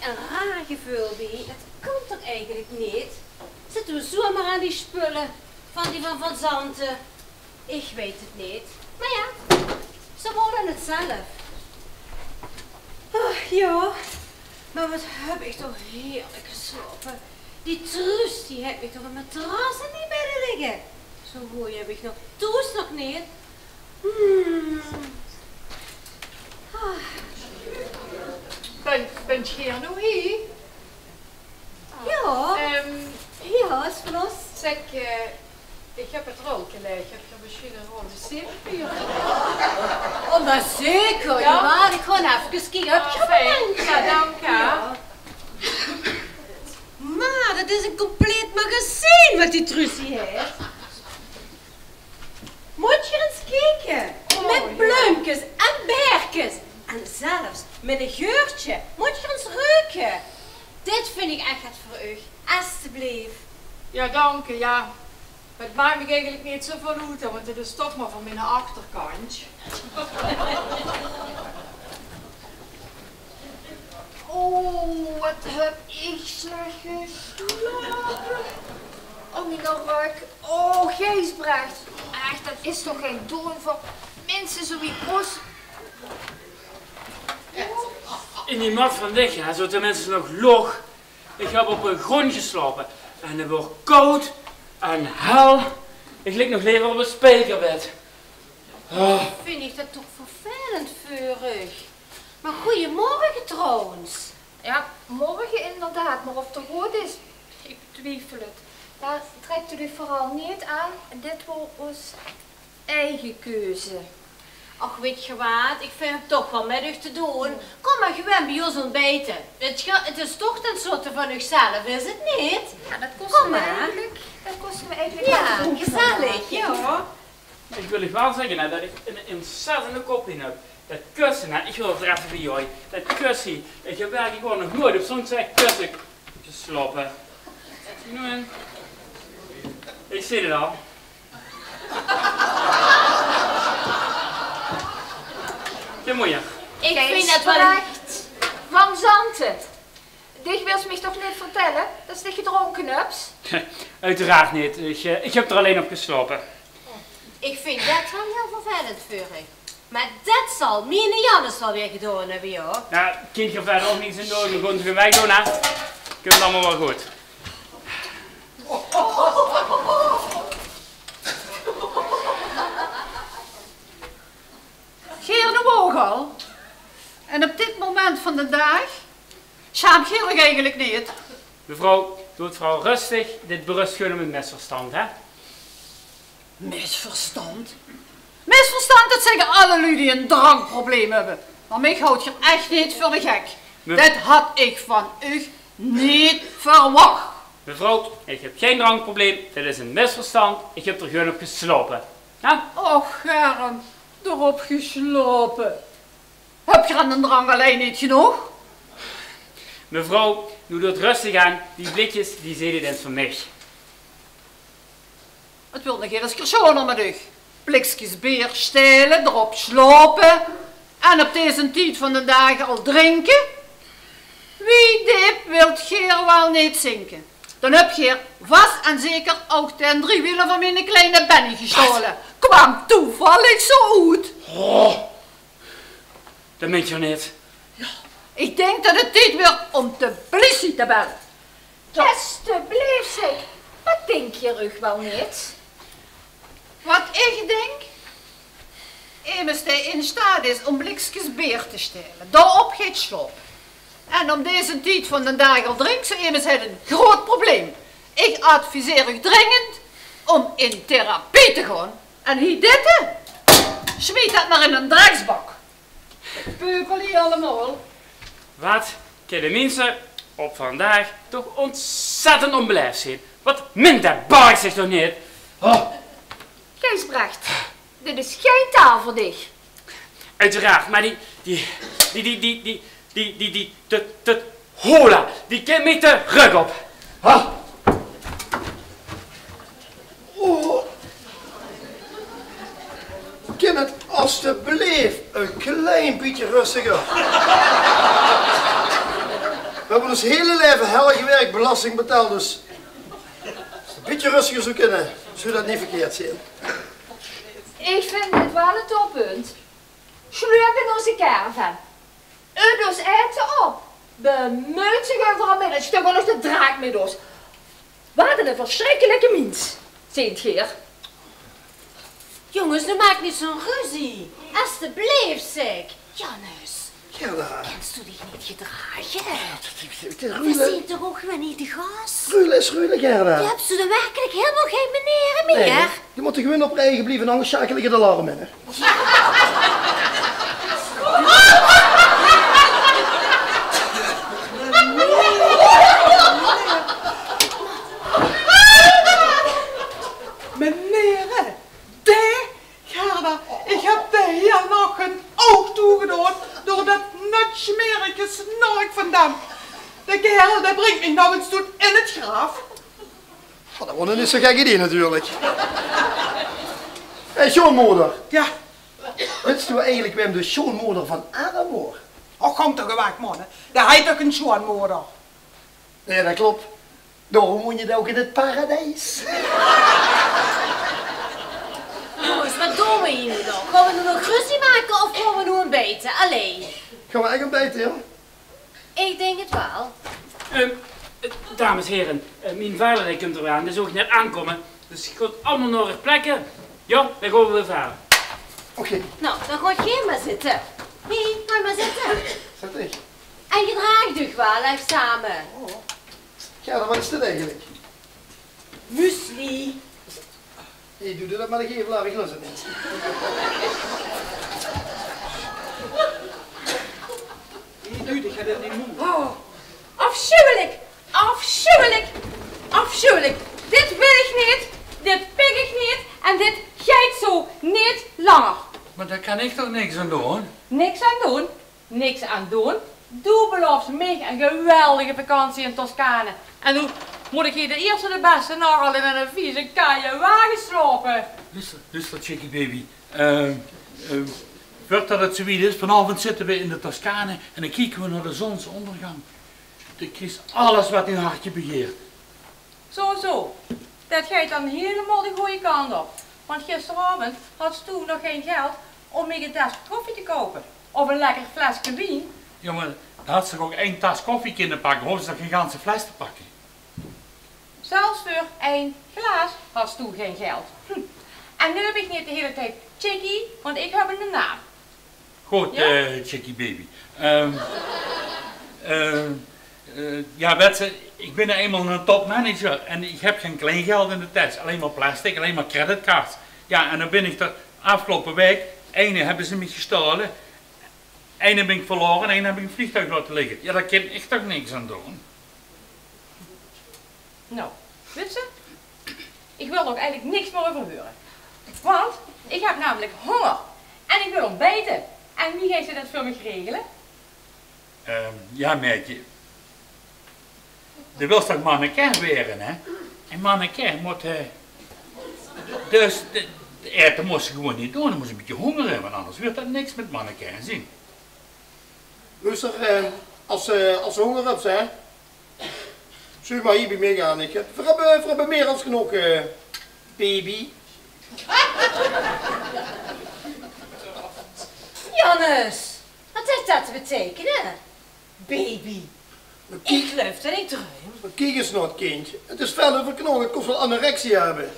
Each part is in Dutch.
een raar gevoel bij. Dat kan toch eigenlijk niet? Zitten we zomaar aan die spullen van die van Zanten? Ik weet het niet. Maar ja, ze worden het zelf. Ja, maar wat heb ik toch heerlijk geslapen. Die Truus, die heb ik toch op mijn terras en niet bij liggen. Zo goed heb ik nog. Toes nog niet. Bent je hier nog hier? Ja. Ja, is vlos. Zeg, ik heb het roken leeg. Heb je misschien een rode zeepapier? Oh, maar zeker. Ja? Ja, ik ga even kijken. Fijn. Ja, dank je. Ja. Maar dat is een compleet magazijn wat die Truusje heeft. Moet je eens kijken. Oh, Met bloempjes en berkjes. En zelfs met een geurtje. Moet je eens ruiken. Dit vind ik echt het voor u. Alsjeblieft. Ja, dank je. Ja. Het maakt me eigenlijk niet zo van uit, want het is toch maar van mijn achterkant. Oh, wat heb ik slecht geslapen. Oh, mijn rug. Oh, Geesbrecht. Echt, dat is toch geen doel voor mensen zoals ons. In die mat van weg, ja, zo tenminste nog log. Ik heb op een grond geslapen. En het wordt koud en hel. Ik lig nog liever op een spijkerbed. Oh. Vind ik dat toch vervelend vurig. Maar goeiemorgen trouwens. Ja, morgen inderdaad, maar of het goed is, ik twijfel het. Daar trekt u vooral niet aan, dit wordt ons eigen keuze. Ach, weet je wat? Ik vind het toch wel met u te doen. Kom maar gewoon bij ons ontbijten. Het is toch tenslotte van uzelf, is het niet? Ja, dat kost Kom me maar. eigenlijk, Ja, wel goed. gezellig. Ja. Ik wil je wel zeggen hè, dat ik een ontzettende kop in heb. Dat kussen, hè, ik wil het er even bij jou. Dat kussen, ik heb eigenlijk gewoon nog nooit op zo'n zeg kussen geslapen. Nu, ik zie het al. Je moet je. Ik vind het wel een... Van Zanten. Dit wil ze me toch niet vertellen? Dat is de gedronken ups. Uiteraard niet. Ik heb er alleen op geslapen. Ik vind dat wel heel vervelend vurig. Maar dat zal Mine Jannes wel weer gedaan hebben, joh. Ja, kind gaat verder ook niets in door. We gaan het weer doen, hè. Ik heb het allemaal wel goed. Geer de oog al. En op dit moment van de dag schaamt Geer zich eigenlijk niet. Mevrouw, doe het vooral rustig. Dit berust gewoon met misverstand, hè. Misverstand? Misverstand, dat zeggen alle lui die een drankprobleem hebben. Maar mij houdt je echt niet voor de gek. Dat had ik van u niet verwacht. Mevrouw, ik heb geen drankprobleem. Dit is een misverstand. Ik heb er gewoon op geslapen. Ja? Och, Germ, erop geslapen. Heb je aan de drank alleen niet genoeg? Mevrouw, doe het rustig aan. Die blikjes, die zeden dit van mij. Het wil nog eens keer schoner met u. Blikjes bier stelen, erop slopen. En op deze tijd van de dagen al drinken. Wie dit wilt Geer wel niet zinken. Dan heb Geer vast en zeker ook ten driewielen van mijn kleine Benny gestolen. Kwam toevallig zo uit. Oh, dat meent je niet. Ik denk dat het tijd weer om de politie te bellen. Alsjeblieft zeg, wat denk je rug wel niet? Wat ik denk, immers die in staat is om blikjes beer te stelen, daarop gaat slapen. En om deze tijd van de dag al drinkt ze immers het een groot probleem. Ik adviseer u dringend om in therapie te gaan. En hier dit, smiet dat maar in een dragsbak. Peupel hier allemaal. Wat kan de mensen op vandaag toch ontzettend onbeleefd zijn. Wat minder baart zich toch niet. Oh. Geesbrecht, dit is geen taal voor dich. Uiteraard, maar de hola, die kan met de rug op. Oh. Oh. Kan het alstublieft een klein beetje rustiger? hebben ons hele leven hel gewerkt, belasting betaald, dus een beetje rustiger zo kunnen, zou dat niet verkeerd zijn. Ik vind het wel een toppunt. Sluip in onze caravan. U dus eten op. Bemuit zich overal met een stuk wel eens de draak met ons. Wat een verschrikkelijke mens, Sint-Geer. Jongens, nu maak niet zo'n ruzie. Alsjeblieft, zeg. Janus, Gerda. kannst du dich niet gedragen? Het is We ruilen. zien toch ook gewoon niet de gas? Ruilen is ruilen, Gerda. Je hebt zo er werkelijk helemaal geen meneer meer. Nee, je moet er gewoon op eigen blijven, anders schakel ik het alarm in. Hè. Meneer, Gerda, ik heb de hier nog een oog toegedaan door dat nutsmerige snork van hem. De kerel, dat brengt me nou eens toe in het graf. Oh, dat was een niet zo gek idee natuurlijk. Hé, schoonmoeder. Ja, Wist u eigenlijk wie hem de schoonmoeder van Adam wordt? oh, kom toch weg, man. Daar heet ook een schoonmoeder. Nee, dat klopt. Daarom woon je ook in het paradijs. Jongens, wat doen we hier nu nog? Gaan we nu nog ruzie maken of gaan we nu een beten? Alleen. Gaan we echt een beetje, ja? Ik denk het wel. Dames en heren, mijn vader die komt er aan, dus ook net aankomen. Dus ik ga allemaal naar de plekken. Ja, dan gaan we weer verder. Oké, Nou, dan ga jij maar zitten. Hé, ga maar zitten. zet ik. En je draagt toch wel, even samen. Gerda, wat is dit eigenlijk? Muesli. Hé, doe dat maar een gevel, laat ik lust het niet. Die gaat in die moe. Oh, afschuwelijk, afschuwelijk, afschuwelijk. Dit wil ik niet, dit pik ik niet en dit gaat zo niet langer. Maar daar kan ik toch niks aan doen? Niks aan doen, niks aan doen. Doe belooft mij een geweldige vakantie in Toscane. En toen moet ik hier de eerste de beste nog al in een vieze kaaie wagen slopen. Luister, chickie baby. Voordat het zoiets is, vanavond zitten we in de Toscane en dan kijken we naar de zonsondergang. Je kiest alles wat uw hartje begeert. Zo. Dat gaat dan helemaal de goede kant op. Want gisteravond had Stu nog geen geld om mij een tas koffie te kopen. Of een lekker flesje wien. Jongen, dan had ze ook 1 tas koffie kunnen pakken, hoeven ze toch geen ganse fles te pakken. Zelfs voor 1 glaas had Stu geen geld. En nu heb ik niet de hele tijd Chickie, want ik heb een naam. Goed, Ja? chickie baby. Ja, weet ze, ik ben eenmaal een topmanager en ik heb geen kleingeld in de tas. Alleen maar plastic, alleen maar creditcards. Ja, en dan ben ik er afgelopen week, ene hebben ze me gestolen, ene ben ik verloren en ene heb ik een vliegtuig laten liggen. Ja, daar kan ik toch niks aan doen. Nou, weet ze, ik wil er eigenlijk niks meer over horen. Want ik heb namelijk honger en ik wil ontbijten. En wie gaat ze dat voor me regelen? Ja, meidje. De wil toch manneken weren, hè? En manneken moet... Dus de eten moest ze gewoon niet doen, dan moest ze een beetje honger hebben, want anders wordt dat niks met manneken zien. Luister, als ze honger hebt, hè, zul je maar hier bij mij gaan. We hebben meer dan genoeg, baby. Janus, wat heeft dat te betekenen? Baby. Ik geloof dat ik droom. Kijk eens naar het kindje. Het is fel over knogen, het kost wel anorexie hebben.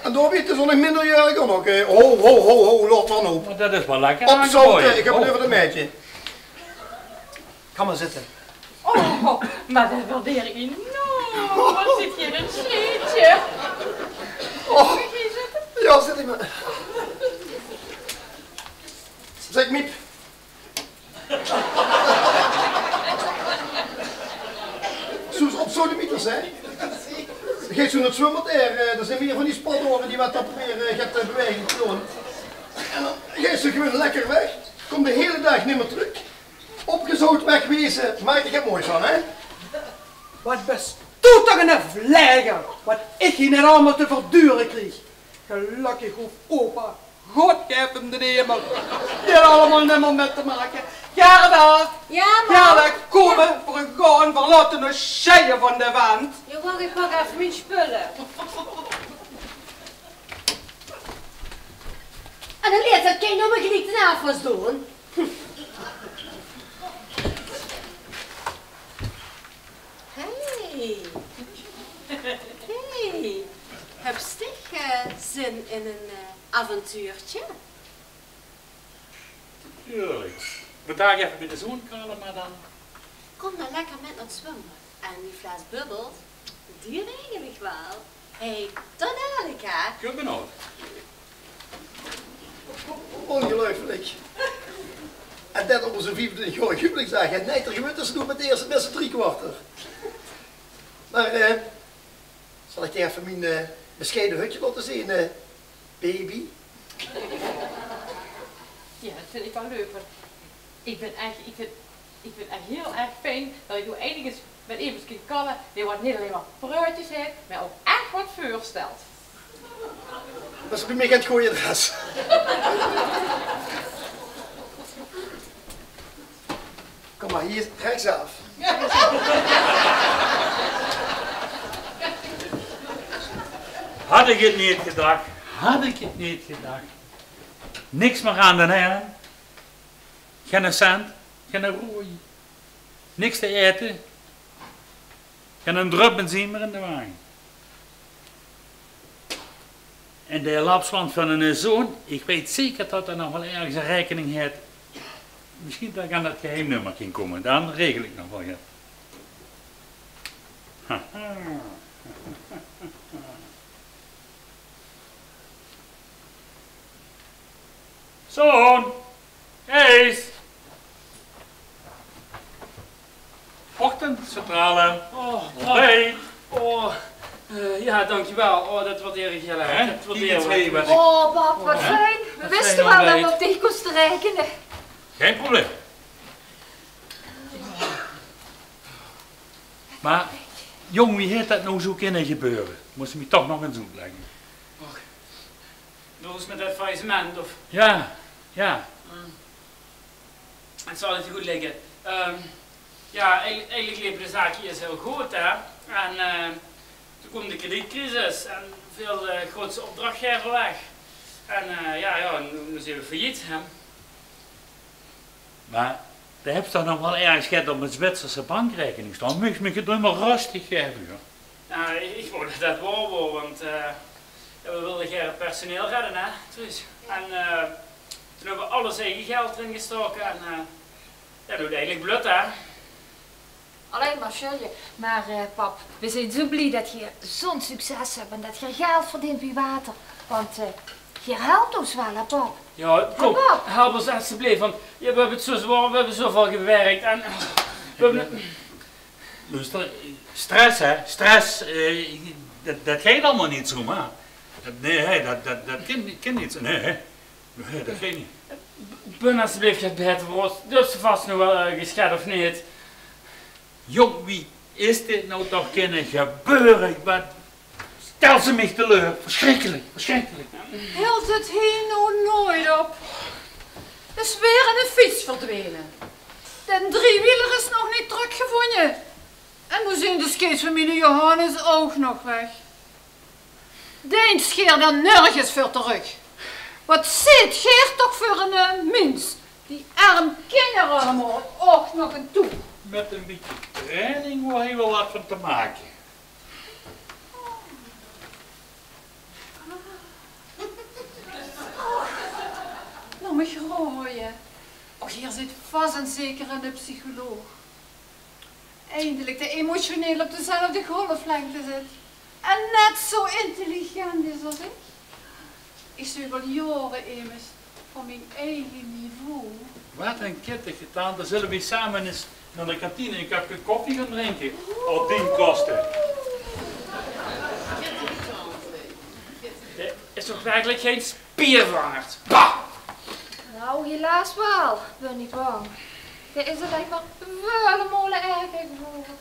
En daar weet je zo nog minderjarig ook nog. Ho, lot dan op. Maar dat is wel lekker Opzouten, ik heb het over de meidje. Ga maar zitten. Oh, maar dat waardeer ik enorm. Wat zit hier een scheetje? Oh, ja, zit ik maar. Zeg, Miep. Zoals op sodemieters, hè? Dan geeft zo het zwembad er zijn meer van die spatoren die wat dat proberen gaat bewegen te doen. En dan geeft ze gewoon lekker weg. Komt de hele dag niet meer terug. Opgezout wegwezen, maak ik het moois van, hè? Wat bestoet toch een vlijger, wat ik hier net allemaal te verduren kreeg. Gelukkig hoeft opa, God geeft hem de hemel, dit allemaal niet meer met te maken. Gerda! Ja, maar... Gerda, komen voor een gaan verlaten een scheien van de wand. Ja, wacht, ik pak even mijn spullen. En dan leert dat kind nog maar gelijk de afwas doen. Hey. Hey. Heb je zin in een avontuurtje? Tuurlijk. Vandaag even bij de zoon kallen, maar dan... Kom maar lekker met naar het zwemmen. En die fles bubbels, die regen ik wel. Hey, tot dadelijk hè. Goed benoemd. Ongelooflijk. En dat op onze 25 jaar huwelijksdag. En nee, er gebeurt dus nog met de eerste beste 3/4. Maar, zal ik je even mijn bescheiden hutje laten zien, baby? Ja, dat vind ik wel leuk. Want ik vind echt heel erg fijn dat ik nu eindelijk eens met iemand kan kallen die wat niet alleen maar praatjes heeft, maar ook echt wat voorstelt. Dat is bij mij geen goede adres. Kom maar, hier rechtsaf. Had ik het niet gedacht. Had ik het niet gedacht. Niks meer aan de heren. Geen cent, geen roei. Niks te eten. Geen drup benzine meer in de wagen. En de lapsland van een zoon, ik weet zeker dat er nog wel ergens een rekening heeft. Misschien dat ik aan dat geheimnummer kan komen, dan regel ik nog wel. Ja. Zoon, Kees. Ochtendcentrale. Oh, Hey. Oh, ja, dankjewel. Oh, dat waardeer ik heel erg. Hè? Dat waardeer Die twee ik. wat ik... Oh, pap, wat fijn. We Wat wisten fijn wel dat we ontbijt. op dich kosten rekenen. Geen probleem. Maar, jong, wie heeft dat nou zo kunnen gebeuren? Moest je me toch nog eens uitleggen. Doe eens met dat faillissement of... Ja, ja. Het zal niet goed liggen. Ja, eigenlijk liep de zaak hier heel goed, hè. En toen kwam de kredietcrisis en veel grootste opdrachtgever weg. En ja, nu zijn we failliet, hè. Maar, daar heb je toch nog wel ergens gehad op een Zwitserse bankrekening staan. Moet je me geduld maar rustig geven, joh. Nou, ik wou dat dat waar was, want ja, we wilden graag personeel redden, hè, Truus. En toen hebben we alles eigen geld erin gestoken en ja, dat doet eigenlijk blut, hè. Alleen maar je. Maar pap, we zijn zo blij dat je zo'n succes hebt en dat je geld verdient bij water. Want je helpt ons wel, hè, pap. Ja, kom, Papa. help ons alsjeblieft, want ja, we hebben het zo zwaar, we hebben zoveel gewerkt en we hebben... Luister, stress hè, stress, dat gaat allemaal niet zo, maar. Nee, dat kan niet. Nee, dat gaat niet. Ben alsjeblieft het beter voor ons, dus vast nog wel geschat of niet. Jong, wie is dit nou toch kunnen gebeuren? Wat stel ze mij teleur, verschrikkelijk, verschrikkelijk. Hield het hier nou nooit op? Is weer in de fiets verdwenen. De driewieler is nog niet teruggevonden. En nu zijn de scheetsfamilie Johannes ook nog weg. Deens scheert dan nergens voor terug. Wat zit Geert toch voor een mens? Die arm kinderen allemaal ook nog een toe. Met een beetje training waar hij wel wat van te maken. Nou, me grooien. Och, hier zit vast en zeker een psycholoog. Eindelijk de emotioneel op dezelfde golflengte zit. En net zo intelligent is als ik. Ik zoek al jaren immers van mijn eigen niveau. Wat een kittig gedaan, dan zullen we samen eens naar de kantine een kopje koffie gaan drinken. Op die kosten. Is toch werkelijk geen spierwaard? Bah! Nou, helaas wel. Ben niet bang. Er is het echt maar vele molen erger geworden.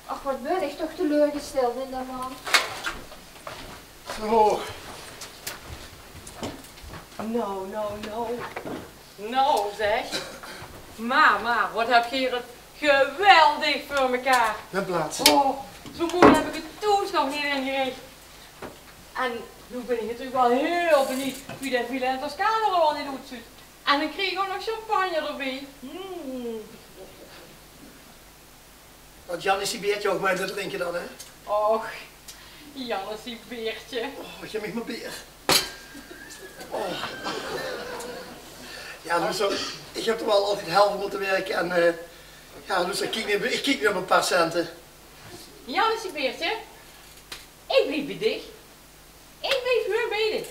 Ach, wat ben ik toch teleurgesteld in dat man. Zo. Nou zeg. Mama, wat heb je hier het geweldig voor elkaar. Mijn plaats. Oh, zo mooi heb ik het toen nog niet ingericht. En nu ben ik natuurlijk wel heel benieuwd wie de Villa in Toscane er al in doet zit. En dan kreeg ik ook nog champagne erbij. Want Jan is die beertje ook maar te drinken dan, hè? Och, Jan is die beertje. Oh, je met mijn beer. Oh. Ja, Loes, ik heb er wel altijd helft moeten werken en ja, Loes, ik kijk nu op een paar centen. Jan is die beertje. Ik blijf bij dich. Ik blijf weer bij dich.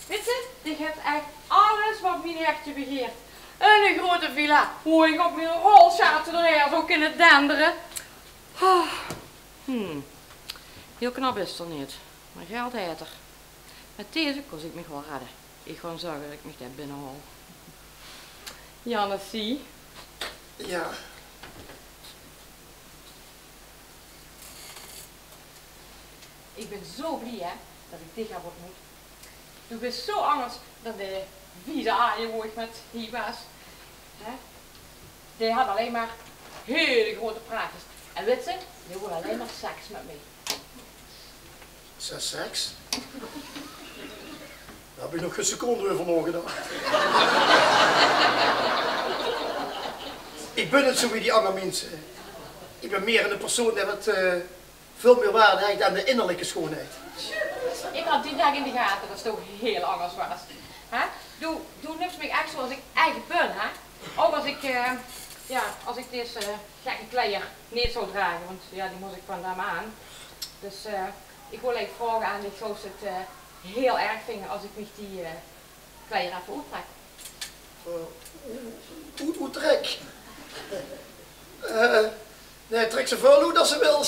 Weet je, je hebt echt alles wat mijn hertje begeert. Een grote villa, hoe ik op mijn rol zaten er zo in het denderen. Oh. Heel knap is het er niet, maar geld heet er. Met deze kost ik me wel redden. Ik ga zorgen dat ik me daar binnenhaal. Jannessie. Ja. Ik ben zo blij hè, dat ik dich heb ontmoet. Du bent zo anders dan de vieze aaien waar ik met hier was. Hè? Die had alleen maar hele grote praatjes. En weet ze, die wil alleen maar seks met mij. Seks? Daar heb ik nog geen seconde van nagedacht. Ik ben het zo wie die andere mensen. Ik ben meer een persoon die wat veel meer waarde hecht aan de innerlijke schoonheid. Ik had die dag in de gaten dat het toch heel anders was. Hè? Doe niks meer echt zoals ik eigenlijk ben. Hè? Ook als ik, als ik deze gekke kleier niet zou dragen, want ja, die moest ik van hem aan. Dus ik wil even vragen aan die zou het heel erg vinden als ik me die kleier even uittrek. Hoe trek? Nee, trek ze veel hoe dat ze wil.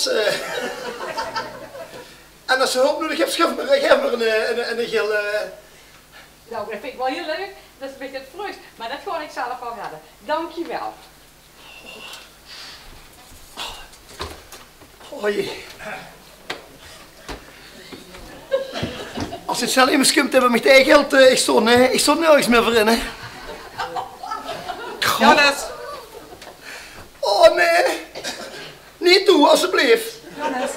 En als ze hulp nodig hebt, geef me een geel. Nou, dat vind ik wel heel leuk. Dat is een beetje het vrucht. Maar dat ga ik zelf wel redden. Dankjewel. Oh jee. Als je het zelf in mijn skimpt hebben met eigen geld, ik stond nergens meer voor in, hè. Jannes, Oh nee. Niet toe, alsjeblieft. Jannes,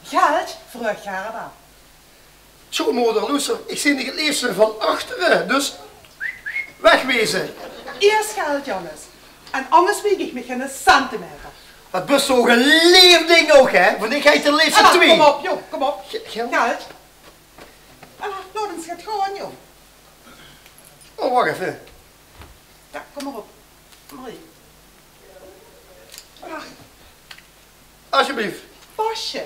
geld vroeg Gerda. Schoonmoeder, Loeser, ik zie niet het liefste van achteren, dus wegwezen. Eerst geld, Jannes. En anders wieg ik me geen centimeter. Wat best zo'n geleefd ding ook, hè? Want ik ga het leefst Ah, twee. kom op, joh, kom op. Geld? Geld. Ah, nou, dan gaat gewoon, joh. Oh, wacht even. Ja, kom maar op. Kom maar hier. Ah, Alsjeblieft. pasje.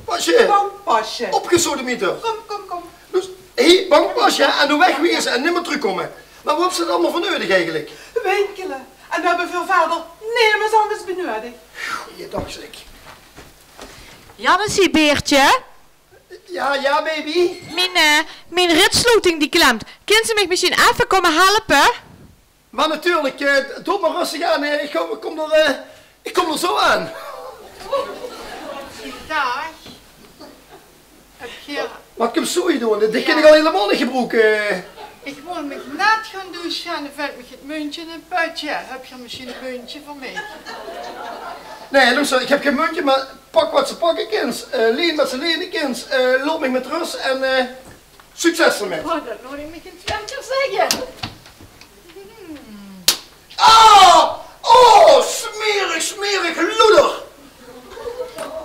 Pasje. Bankpasje. Opgesodemieter. Kom. Dus, hé, bankpasje en doe wegwezen en nimmer terugkomen. Maar wat is het allemaal voor nodig eigenlijk? Winkelen. En dan hebben we veel verder niemand anders benodigd. Goeiedag, zeg. Jannesie, beertje. Ja, baby. Mijn ritsluiting die klemt. Kunt ze mij misschien even komen helpen? Maar natuurlijk, doe maar rustig aan. Ik kom er zo aan. Dag. Heb je... Wat kan zo je doen? Dit kan ik al helemaal niet gebruiken. Ik wil me net gaan douchen en dan vet me het muntje in het putje. Heb je misschien een muntje voor mij? Nee, Loes, ik heb geen muntje, maar pak wat ze pakken, kind. Leen wat ze lenen, kind. Loop me met rust en succes ermee. Oh, dat moet ik me geen 2 keer zeggen. Oh, smerig, loeder.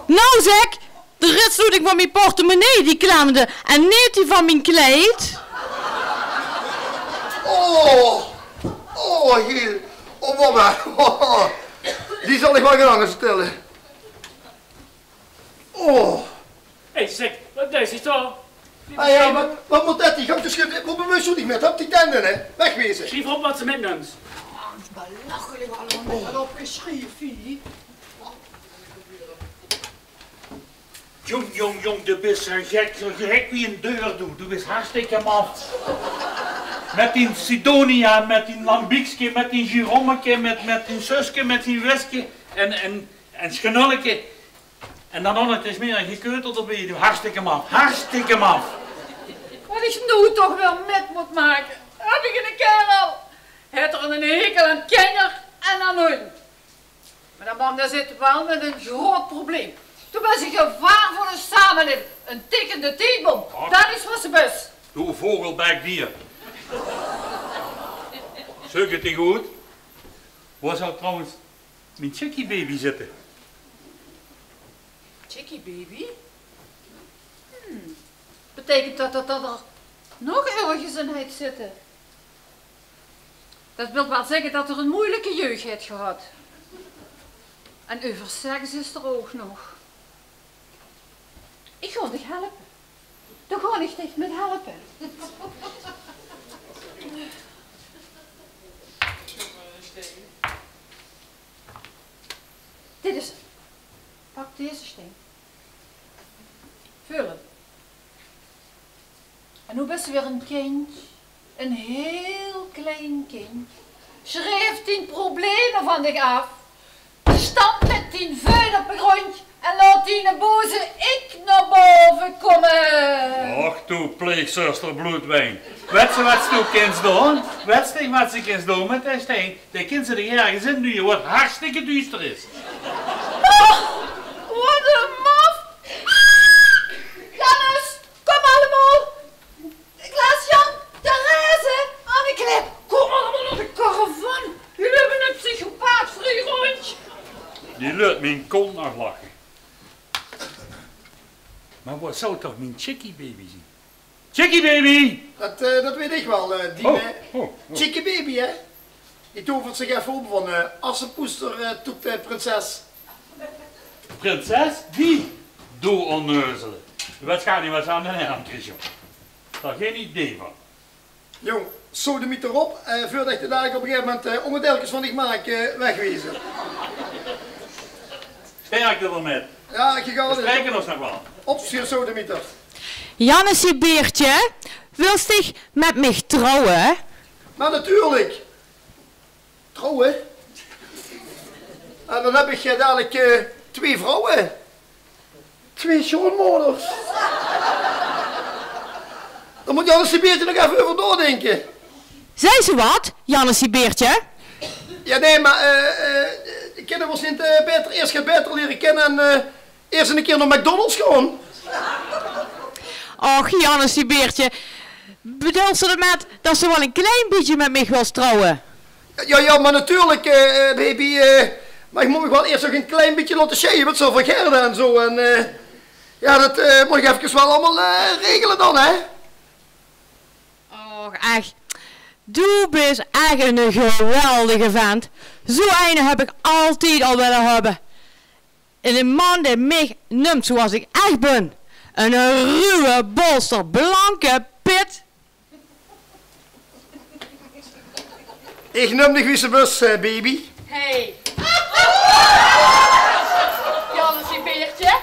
Nou zeg, de ritsluiting van mijn portemonnee die klemde en niet die van mijn kleed. Heel. Oh, mama. Oh, die zal ik wel gaan anders vertellen. Hé, zeg, wat is het toch? Ja, wat moet dat? Die gaat dus wat ben je zo niet met? Heb die tanden, hè? Wegwezen. Schrijf op wat ze met ons. Belachelijk allemaal met dat opgeschreven. Jong, du bent zo gek wie een deur doet. Du bent hartstikke maf. Met die Sidonia, met die Lambiekske, met die Girommeke, met die Suske, met die Weske en Schenulleke. En dan nog het is meer een gekeuteld op je. Hartstikke maf. Wat ik nu toch wel met moet maken. Heb ik een kerel? Het er een hekel aan kenner. nooit. Maar dan man, daar zit wel met een groot probleem. Toen was een gevaar voor de samenleving. Een tikkende tijdbom. Dat is wat ze best. Doe vogelbek dier. Zeg het niet goed? Waar zou trouwens mijn chickie baby zitten? Chickie baby? Betekent dat er nog ergens in heeft zitten? Dat wil wel zeggen dat er een moeilijke jeugd heeft gehad. En over seks is er ook nog. Ik ga dich helpen. Daar ga ik dich met helpen. Dit is het. Pak deze steen. Vul hem. En nu best weer een kind. Een heel klein kind. Schreef 10 problemen van dich af. Stamp met 10 vuil op de grond. En laat die boze ik naar boven komen. Och, toe, pleegzuster bloedwijn. Weet ze wat ze kind doen? Weet ze wat ze kind doen met die steen? Die kind ze er ergens in nu, wat hartstikke duister is. Wat een maf! Jannes, kom allemaal! Klaas-Jan, Therese, Anneklip, kom allemaal naar de caravan! Jullie hebben een psychopaat voor je rondje! Die laat mijn kont nog lachen. Maar wat zou toch mijn chickie baby zien? Chickie baby! Dat weet ik wel, Chickie baby, hè? Die tovert zich even om van assenpoester tot prinses. Prinses? Wie? Doe onneuzelen. Wat gaat niet wat aan de naam, Christian? Daar geen idee van. Jong, sodemiet erop, voordat je daar op een gegeven moment ongedelkens van ik maak, wegwezen. Sterkte ermee. Ja, je gaat We spreken ons nog wel. opstuur sodemieter. Jannesie Beertje, wilst dich met mij trouwen? Maar natuurlijk. Trouwen. En dan heb ik dadelijk 2 vrouwen. 2 schoonmoeders. Dan moet Jannesie Beertje nog even over doordenken. Zei ze wat, Jannesie Beertje? Ja, nee, maar de kinderen was niet beter. Eerst gaat beter leren kennen en eerst een keer naar McDonald's gewoon. Och, Jannesie Beertje, bedoel ze ermet dat ze wel een klein beetje met mij wil trouwen? Ja, maar natuurlijk, baby. Maar ik moet me wel eerst nog een klein beetje laten shaven met zo van Gerda en zo. En ja, dat moet ik even wel allemaal regelen dan, hè? Och, echt. Du bent echt een geweldige vent. Zo een heb ik altijd al willen hebben. En een man die mij noemt zoals ik echt ben. Een ruwe, bolster, blanke pit. Ik noem dich wie ze bus, baby. Hey. Jannesie Beertje.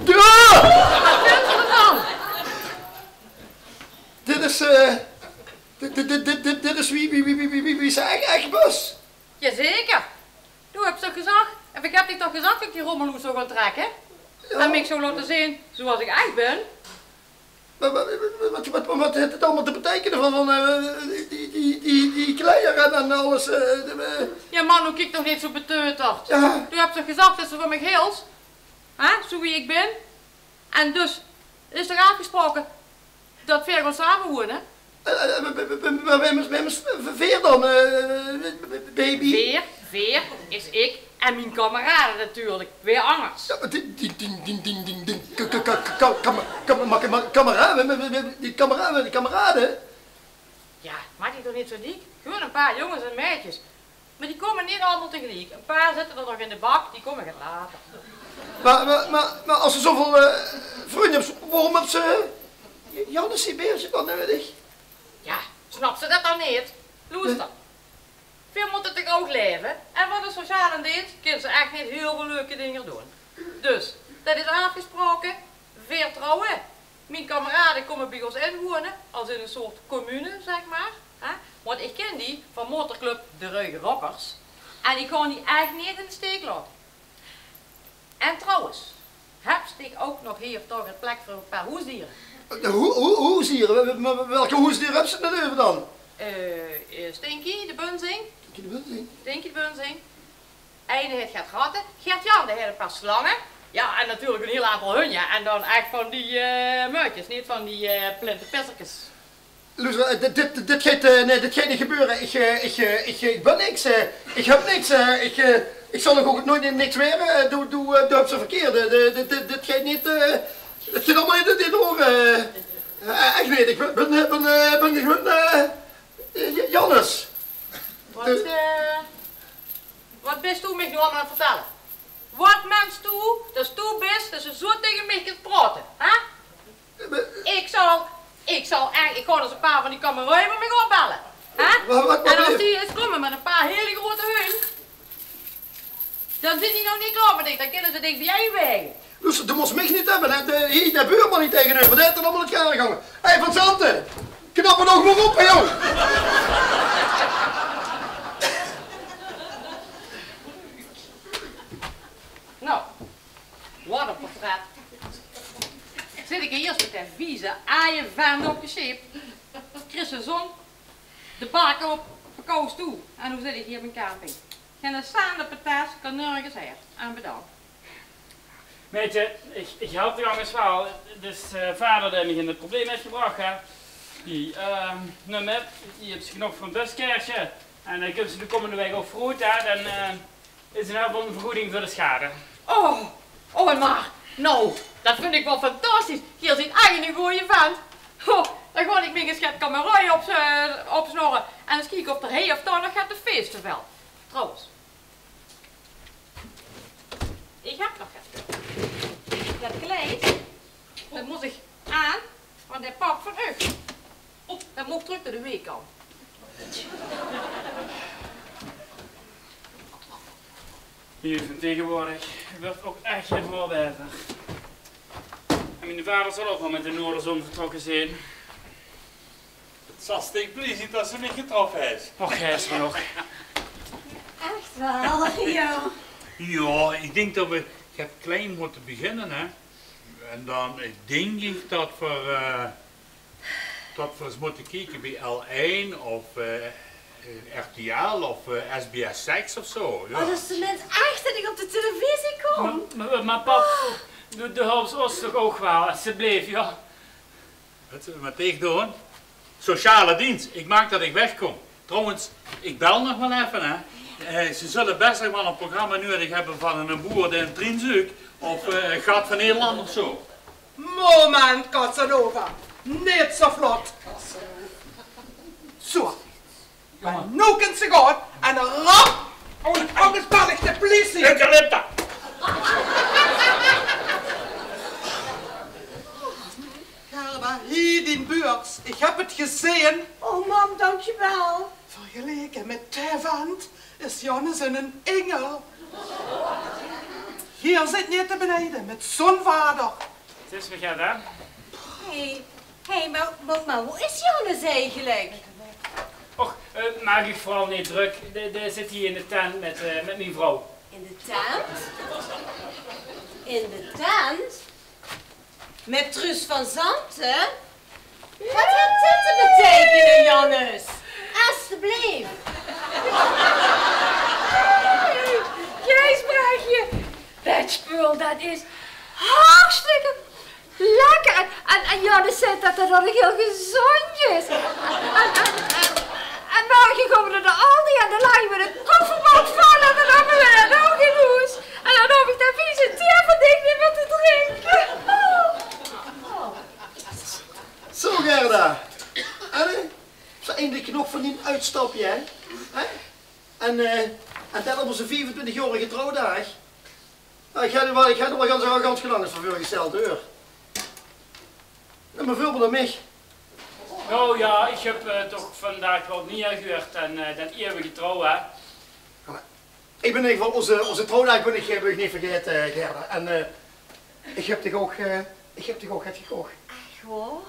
Ja! Wat vindt u ervan? Dit is wie ze echt bus. Jazeker. Toen heb je toch gezegd, en ik heb je toch gezegd dat ik die rommelhoes zou gaan trekken? Ja. En ik zou laten zien zoals ik echt ben. Wat heeft het allemaal te betekenen van die kleier en alles? Ja man, hoe kijk toch niet zo beteuterd? Ja. Toen heb je gezegd dat ze van mij geels. Zo wie ik ben. En dus is er afgesproken dat we gaan samenwonen. Veer dan, baby. Veer is ik en mijn kameraden natuurlijk. Weer anders. Kameraden? Ja, maak je toch niet zo dik? Gewoon een paar jongens en meisjes. Maar die komen niet allemaal tegelijk. Een paar zitten er nog in de bak, die komen het later. Maar als ze zoveel vrienden hebben, waarom hebben ze Jannesie Beertje dan nodig? Ja, snap ze dat dan niet? Loester. Veel moeten toch ook leven? En voor de sociale dienst kunnen ze echt niet heel veel leuke dingen doen. Dus, dat is afgesproken. Veer trouwen. Mijn kameraden komen bij ons inwonen, als in een soort commune, zeg maar. Want ik ken die van motorclub De Ruige Rockers. En ik kan die echt niet in de steek laten. En trouwens, heb ik ook nog hier toch een plek voor een paar hoesdieren. Hoesdieren? Welke hoesdieren hebben ze het over dan? Stinky, de bunzing. Denk je de bunzing? Einde heeft gaat ratten. Gert-Jan, die heeft een paar slangen. Ja, en natuurlijk een heel aantal hunja. En dan echt van die muitjes, niet van die plintenpissertjes. Loes, dit gaat niet gebeuren. Ik ben niks. Ik heb niks. Ik zal nog ook nooit niks weer. Doe heb ze verkeerde. Dit gaat niet. Het gaat allemaal niet door. Echt niet. Ik ben gewoon Jannes. Wat bist u mij nu allemaal aan het vertellen? Wat mens toe, dat toe bist, dat ze zo tegen mij gaat praten, hè? Ik ga dus een paar van die kameruimen mee opbellen, hè? En als die eens komen met een paar hele grote hun, dan zit die nog niet klaar met ik, dan kunnen ze dicht bij jij wegen. Dus dat moest mij niet hebben, de buurman niet tegen u, want hij heeft er allemaal het gaan gegaan. Hé, Van Zanten, knap er nog maar op, hè, jong. Nou, wat een portret. Zit ik hier met de vieze, aaien vent op je scheep. Chris de zon, de baken op verkoos toe. En hoe zit ik hier op mijn camping? Geen staande patat kan nergens her. En bedankt. Meetje, ik help de jongens wel. Dus vader die me in het probleem heeft gebracht, hè. Die nummer, die heeft ze genoeg voor een buskaartje. En dan kunnen ze de komende week ook fruit, hè. Dan is er nou een vergoeding voor de schade. Oh, maar, nou, dat vind ik wel fantastisch. Hier zit eigenlijk een goeie vent. Oh, dan ga ik mijn geschet kamerui opsnorren. En eens kijken of er hij of daar nog gaat de feesten wel. Trouwens. Ik heb nog het. Dat kleed, dat moet ik aan, want hij pakt van u. Dat moet terug naar de week al. Hier van tegenwoordig wordt ook echt geen voorbeter. En mijn vader zal ook wel met de noorderzon vertrokken zijn. Het zal steek blij zijn dat ze niet getroffen is. Och, hij is er nog. Echt wel, ja. Ja, ik denk dat we klein moeten beginnen, hè. En dan denk ik dat we eens moeten kijken bij L1 of RTL of SBS 6 of zo. Ja. Oh, dat is tenminste echt dat ik op de televisie kom. Maar pap, de hulp ons toch ook wel, alsjeblieft, ja. Wat tegen doen? Sociale dienst. Ik maak dat ik wegkom. Trouwens, ik bel nog wel even, hè. Ze zullen best nog wel een programma nodig hebben van een boer die een train zoekt. Of Gat van Nederland of zo. Moment, Casanova. Niet zo vlot. Zo. Maar nu kunt ze gaan en rap. Anders bel ik de politie. Eucalypta. Gerda, hier die beurs. Ik heb het gezien. Oh, mam, dankjewel. Vergeleken met de vent is Jannes een engel. Hier zit niet te beneden met zo'n vader. Het is me gaat, hè? Hé, maar hoe is Jannes eigenlijk? Och, maak ik vooral niet druk. De zit hier in de tent met mijn vrouw. In de tent? In de tent? Met Truus van Zanten? Wat heeft dit te betekenen, Jannes? Alsjeblieft. Jij spreekt je. Dat spul, dat is hartstikke lekker. En Jannes zegt dat het ook heel gezond is. En morgen komen we naar de Aldi en dan laten we de kofferband vallen en dan hebben we het ook in huis. En dan hoef ik dat vieze thee van dicht niet meer te drinken. Zo, Gerda. Zo eindelijk nog van die uitstapje, hè? En dat op onze 24-jarige trouwdag. Nou, ik ga er wel ganz gedaan is voor gesteld, hoor. En bijvoorbeeld naar mij. Nou ja, ik heb toch vandaag wat meer gehoord en den eeuwige trouw, hè. Ik ben in ieder geval onze trouwdag ben ik niet vergeten, Gerda. En ik heb toch ook het gekocht. Echt hoor?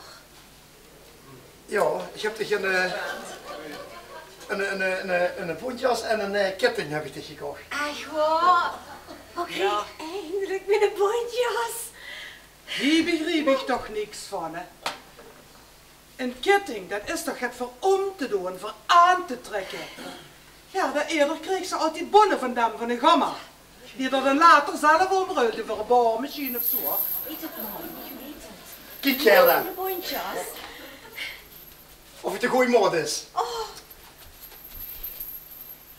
Ja, ik heb toch een bontjas en een ketting heb ik toch gekocht. Echt hoor? Oké, Ja. eindelijk met een bontjas. Hier begreep ik toch niks van, hè? Een ketting, dat is toch het voor om te doen, voor aan te trekken. Ja, eerder kreeg ze altijd bonnen van hem, van de gamma. Die er dan later zelf omruilde voor een bouwmachine of zo. Weet het man, ik weet het. Kijk Gerda, De bondjes. of het een goeie moord is. Oh.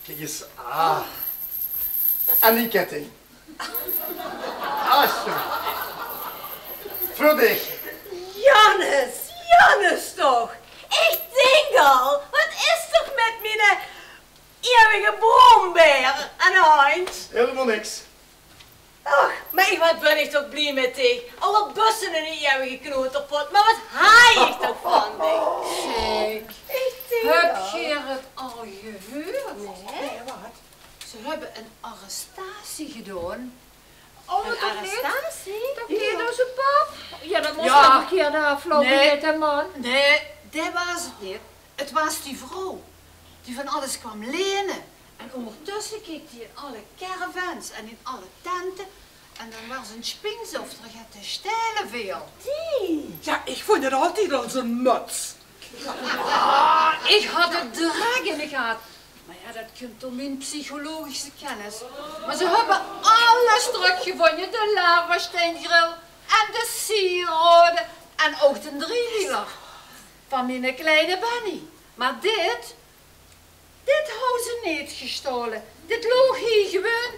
Kijk eens, en die ketting. Alsjeblieft. Voor dich. Jannes toch? Ik denk al, wat is toch met mijn eeuwige boombeer en Heinz? Helemaal niks. Ach, maar wat ben ik toch blij met dich. Alle bussen in die eeuwige knoterpot, maar wat haai ik toch van dich? Zeg, Ik denk heb al. je het al gehoord? Nee? Wat? Ze hebben een arrestatie gedaan. Oh, Een toch niet? arrestatie? Toch niet onze pap? Ja, dat moest Ja. een verkeerde aflopen Nee. met hem man. Nee, dat was het niet. Het was die vrouw die van alles kwam lenen. En ondertussen keek die in alle caravans en in alle tenten. En dan was een spinzof, er gaat te stelen veel. Die. Ja, ik vond het altijd als een muts. Ik had het drag in de gaten. Maar ja, dat komt door mijn psychologische kennis. Maar ze hebben alles teruggevonden. De lavasteengrill en de sierrode en ook de driewieler van mijn kleine Benny. Maar dit hadden ze niet gestolen. Dit loog hier gewoon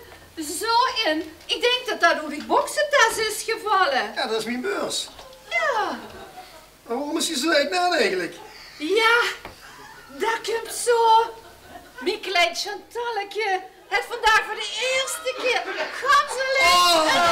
zo in. Ik denk dat dat door die boksentas is gevallen. Ja, dat is mijn beurs. Ja. Maar waarom is die zo uit na eigenlijk? Ja, dat komt zo. Mijn klein Chantalletje het vandaag voor de eerste keer ganzenleven.